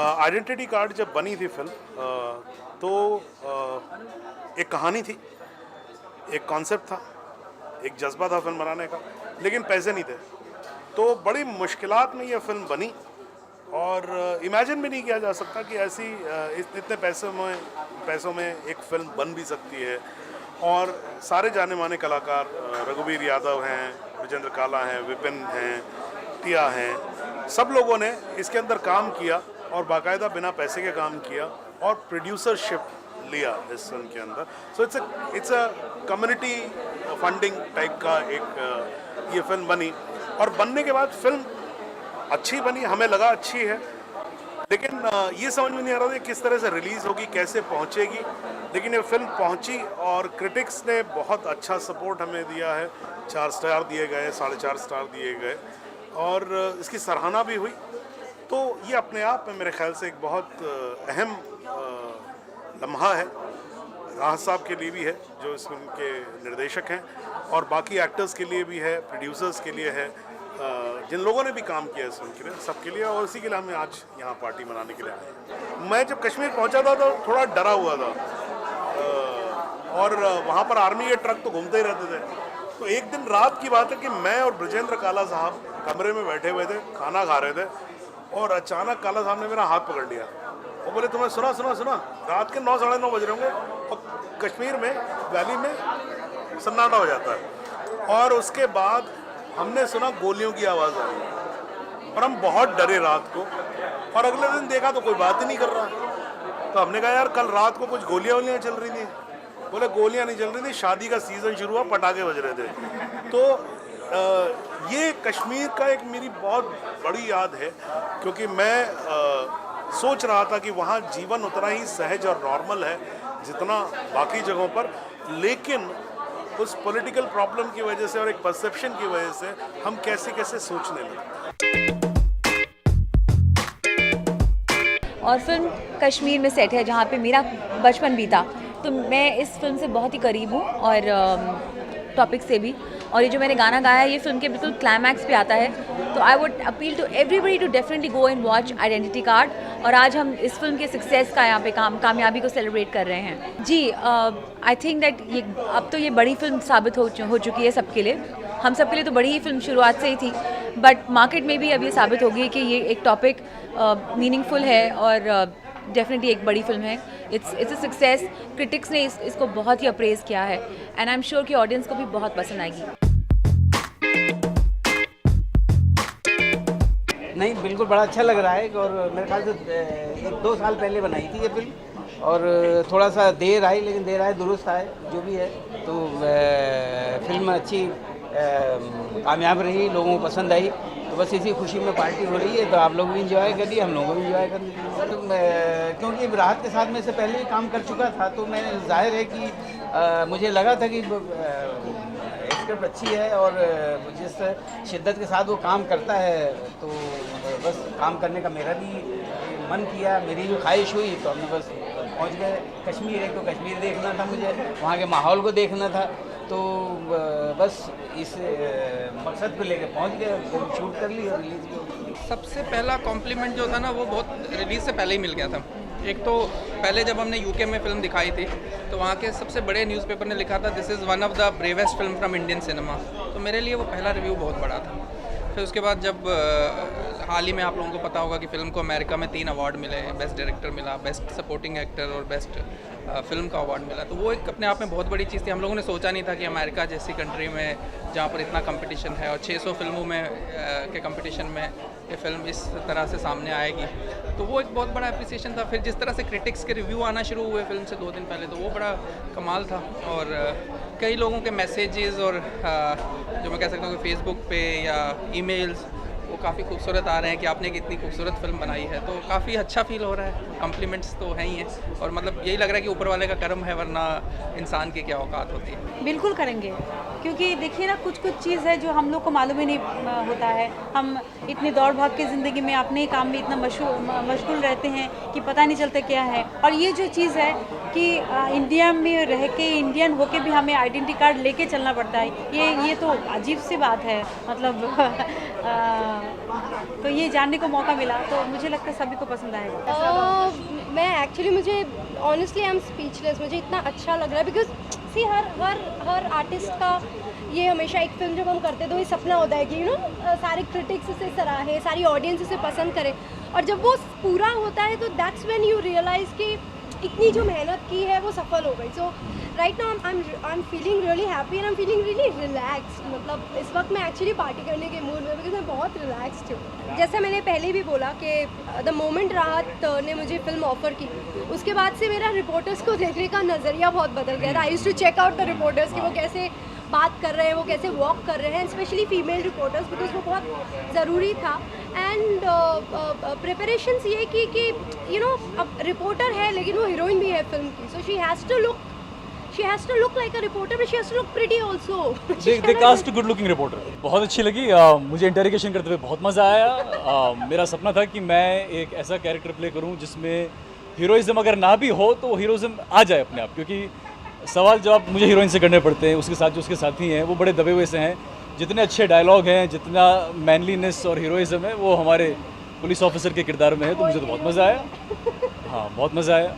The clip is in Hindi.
आइडेंटिटी कार्ड जब बनी थी फिल्म तो एक कहानी थी, एक कॉन्सेप्ट था, एक जज्बा था फिल्म बनाने का, लेकिन पैसे नहीं थे। तो बड़ी मुश्किलात में ये फिल्म बनी और इमेजिन भी नहीं किया जा सकता कि ऐसी इतने पैसों में एक फिल्म बन भी सकती है। और सारे जाने माने कलाकार, रघुवीर यादव हैं, विजेंद्र काला हैं, विपिन हैं, टिया हैं, सब लोगों ने इसके अंदर काम किया और बाकायदा बिना पैसे के काम किया और प्रोड्यूसरशिप लिया इस फिल्म के अंदर। So it's a community funding type का एक ये फिल्म बनी और बनने के बाद फिल्म अच्छी बनी, हमें लगा अच्छी है, लेकिन ये समझ में नहीं आ रहा था किस तरह से रिलीज़ होगी, कैसे पहुंचेगी। लेकिन ये फिल्म पहुंची और क्रिटिक्स ने बहुत अच्छा सपोर्ट हमें दिया है। 4 स्टार दिए गए, 4.5 स्टार दिए गए और इसकी सराहना भी हुई। तो ये अपने आप में मेरे ख्याल से एक बहुत अहम लम्हा है, राहत साहब के लिए भी है जो इस फिल्म के निर्देशक हैं, और बाकी एक्टर्स के लिए भी है, प्रोड्यूसर्स के लिए है, जिन लोगों ने भी काम किया इस फिल्म के लिए, सबके लिए। और इसी के लिए हमें आज यहाँ पार्टी मनाने के लिए आए। मैं जब कश्मीर पहुँचा था तो थोड़ा डरा हुआ था और वहाँ पर आर्मी के ट्रक तो घूमते ही रहते थे। तो एक दिन रात की बात है कि मैं और ब्रजेंद्र काला साहब कमरे में बैठे हुए थे, खाना खा रहे थे और अचानक काला साहब ने मेरा हाथ पकड़ लिया और बोले, तुम्हें सुना सुना सुना, रात के 9 साढ़े 9 बज रहे होंगे और कश्मीर में वैली में सन्नाटा हो जाता है। और उसके बाद हमने सुना गोलियों की आवाज़ आ रही और हम बहुत डरे रात को। और अगले दिन देखा तो कोई बात ही नहीं कर रहा। तो हमने कहा यार कल रात को कुछ गोलियां चल रही थी। बोले गोलियां नहीं चल रही थी, शादी का सीज़न शुरू हुआ, पटाखे बज रहे थे। तो ये कश्मीर का एक मेरी बहुत बड़ी याद है, क्योंकि मैं सोच रहा था कि वहाँ जीवन उतना ही सहज और नॉर्मल है जितना बाकी जगहों पर, लेकिन उस पॉलिटिकल प्रॉब्लम की वजह से और एक परसेप्शन की वजह से हम कैसे कैसे सोचने लगे। और फिल्म कश्मीर में सेट है जहाँ पे मेरा बचपन भी था, तो मैं इस फिल्म से बहुत ही करीब हूँ और टॉपिक से भी। और ये जो मैंने गाना गाया है ये फिल्म के बिल्कुल क्लाइमैक्स पे आता है। तो I would appeal to everybody to definitely go and watch identity card. और आज हम इस फिल्म के सक्सेस का यहाँ पे कामयाबी को सेलिब्रेट कर रहे हैं। जी, आई थिंक दैट ये अब तो ये बड़ी फिल्म साबित हो चुकी है सबके लिए। हम सबके लिए तो बड़ी ही फिल्म शुरुआत से ही थी, बट मार्केट में भी अब ये साबित होगी कि ये एक टॉपिक मीनिंगफुल है और डेफिनेटली एक बड़ी फिल्म है। It's a success. क्रिटिक्स ने इसको बहुत ही अप्रेज़ किया है एंड आई एम श्योर कि ऑडियंस को भी बहुत पसंद आएगी। नहीं, बिल्कुल बड़ा अच्छा लग रहा है। और मेरे ख्याल से 1-2 साल पहले बनाई थी ये फिल्म और थोड़ा सा देर आई, लेकिन देर आए दुरुस्त आए, जो भी है। तो फिल्म अच्छी कामयाब रही, लोगों को पसंद आई। तो बस इसी खुशी में पार्टी हो रही है, तो आप लोग भी इंजॉय करिए, हम लोगों को भी इंजॉय करने। तो क्योंकि राहत के साथ मैं से पहले ही काम कर चुका था, तो मैं जाहिर है कि मुझे लगा था कि स्क्रिप्ट अच्छी है और जिस शिद्दत के साथ वो काम करता है, तो बस काम करने का मेरा भी मन किया, मेरी भी ख्वाहिश हुई। तो हमने बस पहुंच गए कश्मीर। एक तो कश्मीर देखना था मुझे, वहाँ के माहौल को देखना था, तो बस इस मकसद को लेकर पहुंच गए, शूट कर ली और रिलीज़ भी। सबसे पहला कॉम्प्लीमेंट जो था ना, वो बहुत रिलीज़ से पहले ही मिल गया था। एक तो पहले जब हमने यूके में फिल्म दिखाई थी तो वहाँ के सबसे बड़े न्यूज़पेपर ने लिखा था this is one of the bravest film from Indian cinema. तो मेरे लिए वो पहला रिव्यू बहुत बड़ा था। फिर उसके बाद जब हाल ही में आप लोगों को पता होगा कि फ़िल्म को अमेरिका में 3 अवार्ड मिले, बेस्ट डायरेक्टर मिला, बेस्ट सपोर्टिंग एक्टर और बेस्ट फिल्म का अवार्ड मिला। तो वो एक अपने आप में बहुत बड़ी चीज़ थी। हम लोगों ने सोचा नहीं था कि अमेरिका जैसी कंट्री में जहाँ पर इतना कंपटीशन है और 600 फिल्मों में के कंपटीशन में ये फिल्म इस तरह से सामने आएगी, तो वो एक बहुत बड़ा अप्रिसिएशन था। फिर जिस तरह से क्रिटिक्स के रिव्यू आना शुरू हुए फिल्म से 2 दिन पहले, तो वो बड़ा कमाल था। और कई लोगों के मैसेजेस और जो मैं कह सकता हूँ कि फेसबुक पे या ईमेल्स वो काफ़ी खूबसूरत आ रहे हैं कि आपने एक इतनी खूबसूरत फिल्म बनाई है। तो काफ़ी अच्छा फील हो रहा है। कम्प्लीमेंट्स तो हैं ही हैं और मतलब यही लग रहा है कि ऊपर वाले का कर्म है, वरना इंसान की क्या औकात होती है। बिल्कुल करेंगे, क्योंकि देखिए ना, कुछ चीज़ है जो हम लोग को मालूम ही नहीं होता है। हम इतनी दौड़ भाग की ज़िंदगी में अपने काम में इतना मशगूल रहते हैं कि पता नहीं चलता क्या है। और ये जो चीज़ है कि इंडिया में रह के, इंडियन होके भी हमें आइडेंटिटी कार्ड लेके चलना पड़ता है, ये तो अजीब सी बात है। मतलब तो ये जानने को मौका मिला, तो मुझे लगता है सभी को पसंद आएगा। मैं एक्चुअली मुझे ऑनेस्टली आई एम स्पीचलेस, मुझे इतना अच्छा लग रहा है बिकॉज सी हर आर्टिस्ट का ये हमेशा एक फिल्म जब हम करते तो ये सपना होता है कि यू नो सारे क्रिटिक्स इसे सराहे, सारी ऑडियंस इसे पसंद करे, और जब वो पूरा होता है तो दैट्स व्हेन यू रियलाइज़ कि इतनी जो मेहनत की है वो सफल हो गई। So right now I am feeling really happy and I am feeling really relaxed. मतलब इस वक्त मैं एक्चुअली पार्टी करने के मूड में, बिकॉज मैं बहुत रिलैक्स्ड हूँ। जैसे मैंने पहले भी बोला कि द मोमेंट राहत ने मुझे फिल्म ऑफर की, उसके बाद से मेरा रिपोर्टर्स को देखने का नज़रिया बहुत बदल गया था। I used to check out the reporters कि वो कैसे बात कर रहे हैं, वो कैसे वॉक कर रहे हैं, स्पेशली फीमेल रिपोर्टर्स, बिकॉज वो बहुत ज़रूरी था। एंड प्रिपरेशंस ये कि यू नो अब रिपोर्टर है लेकिन वो हीरोइन भी है फिल्म की, so she has to look like a reporter, but she has to look pretty also. They cast good looking reporter. बहुत अच्छी लगी, मुझे इंटरोगेशन करते हुए बहुत मज़ा आया। मेरा सपना था कि मैं एक ऐसा कैरेक्टर प्ले करूं जिसमें हीरोइज्म अगर ना भी हो तो हीरोइज्म आ जाए अपने आप, क्योंकि सवाल जवाब मुझे हीरोइन से करने पड़ते हैं, उसके साथ जो उसके साथी हैं वो बड़े दबे हुए से हैं। जितने अच्छे डायलॉग हैं, जितना मैनलीनेस और हीरोइज्म है वो हमारे पुलिस ऑफिसर के किरदार में है, तो मुझे तो बहुत मज़ा आया। हाँ, बहुत मज़ा आया।